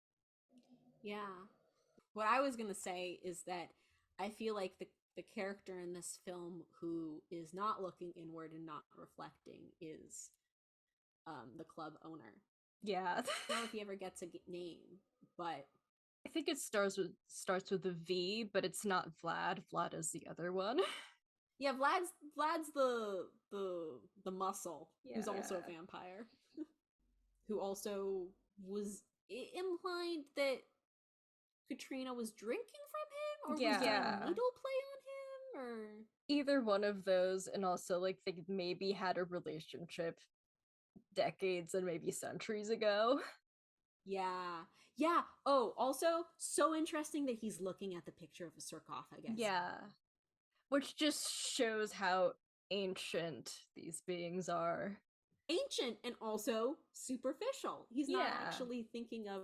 Yeah. What I was going to say is that I feel like the character in this film who is not looking inward and not reflecting is the club owner. Yeah. I don't know if he ever gets a name, but I think it starts with a V, but it's not Vlad. Vlad is the other one. yeah, Vlad's the muscle who's also a vampire, who also was implied that Katrina was drinking from him, or was there Yeah. needle play on him, or Either one of those, and also like they maybe had a relationship decades and maybe centuries ago. yeah, yeah. Oh, also so interesting that he's looking at the picture of a sarcophagus. Yeah. Which just shows how ancient these beings are. Ancient and also superficial. He's not Yeah. actually thinking of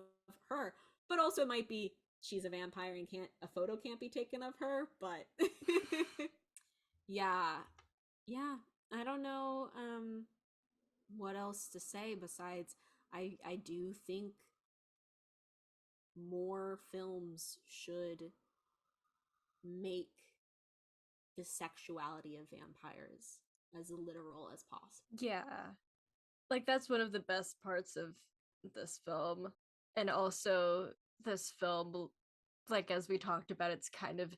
her, but also might be she's a vampire and a photo can't be taken of her. But yeah, yeah. I don't know what else to say besides I do think more films should make the sexuality of vampires as literal as possible. Yeah. Like that's one of the best parts of this film. And also this film, like as we talked about, it's kind of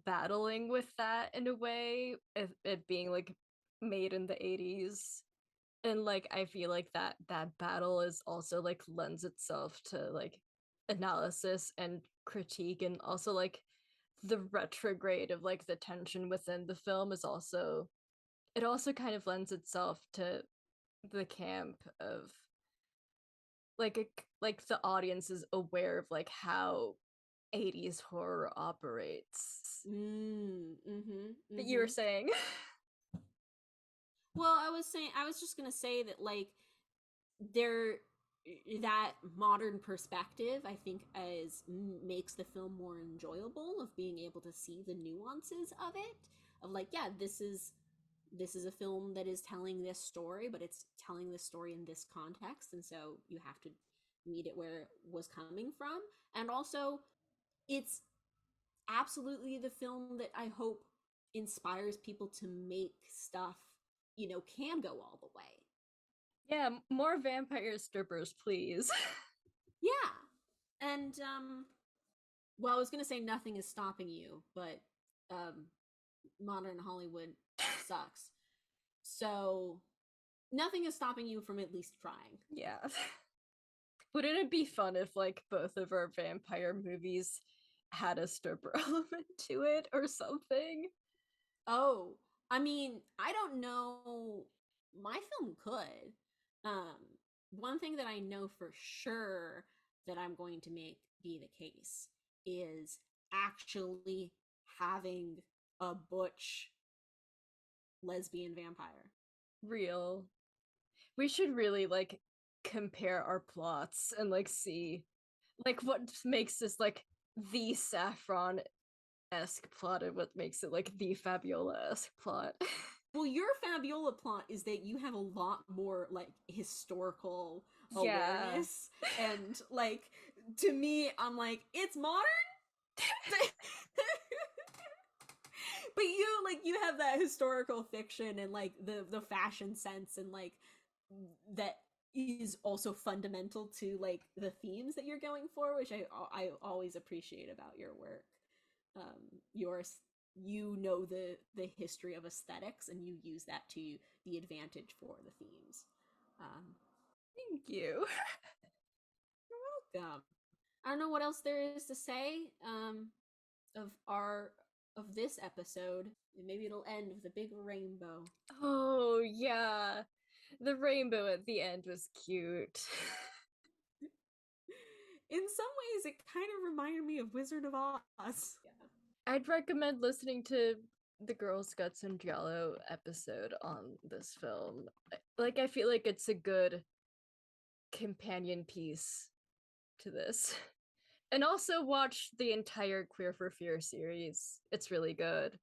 battling with that in a way, it being like made in the 80s. And like I feel like that battle is also like lends itself to like analysis and critique, and also like the retrograde of like the tension within the film is also, it also kind of lends itself to the camp of like the audience is aware of like how 80s horror operates. That you were saying. Well, I was just gonna say that like there that modern perspective I think is makes the film more enjoyable, of being able to see the nuances of it, of like yeah, this is a film that is telling this story, but it's telling this story in this context, and so you have to meet it where it was coming from. And also it's absolutely the film that I hope inspires people to make stuff, can go all the way. Yeah, more vampire strippers, please. Yeah. And well, I was gonna say nothing is stopping you, but modern Hollywood sucks. So nothing is stopping you from at least trying. Yeah. Wouldn't it be fun if like both of our vampire movies had a stripper element to it or something? Oh, I mean, I don't know. My film could. Um, One thing that I know for sure that I'm going to make be the case is actually having a butch lesbian vampire. Real. We should really like compare our plots and like see like what makes this like the Saffron esque plot and what makes it like the Fabiola esque plot. Well, your Fabiola plot is that you have a lot more like historical Yeah. awareness, and like to me, I'm like, it's modern. But you have that historical fiction and like the fashion sense and like that is also fundamental to like the themes that you're going for, which I always appreciate about your work. Yours, the history of aesthetics, and you use that to the advantage for the themes. Thank you. You're welcome. I don't know what else there is to say of this episode. Maybe it'll end with a big rainbow. Oh yeah. The rainbow at the end was cute. In some ways, it kind of reminded me of Wizard of Oz. Yeah. I'd recommend listening to the Girls Guts and Giallo episode on this film. Like I feel like it's a good companion piece to this. And also watch the entire Queer for Fear series. It's really good.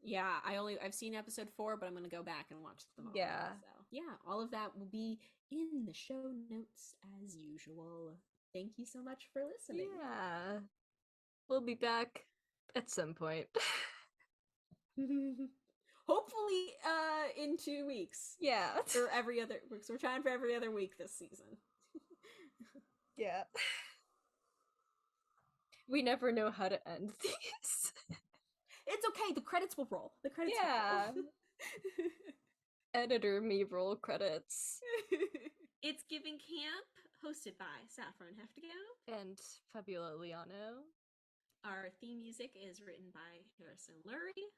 Yeah, I've seen episode 4, but I'm gonna go back and watch them all. Yeah. So yeah, all of that will be in the show notes as usual. Thank you so much for listening. Yeah. We'll be back at some point. Hopefully in 2 weeks. Yeah. Or every other week. So we're trying for every other week this season. Yeah. We never know how to end these. It's okay, the credits will roll. The credits Yeah. will roll. Editor me roll credits. It's Giving Camp, hosted by Saffron and Hefta-Gaub. And Fabiola Liaño. Our theme music is written by Harrison Lurie.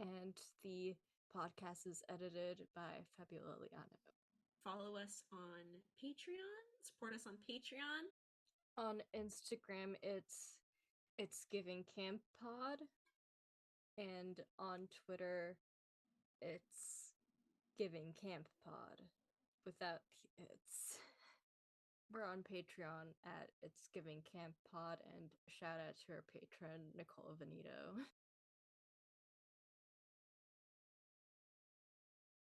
And the podcast is edited by Fabiola Liaño. Follow us on Patreon. Support us on Patreon. On Instagram, it's Giving Camp Pod. And on Twitter, it's Giving Camp Pod. Without the it's. We're on Patreon at It's Giving Camp Pod, and shout out to our patron, Nicole Venito.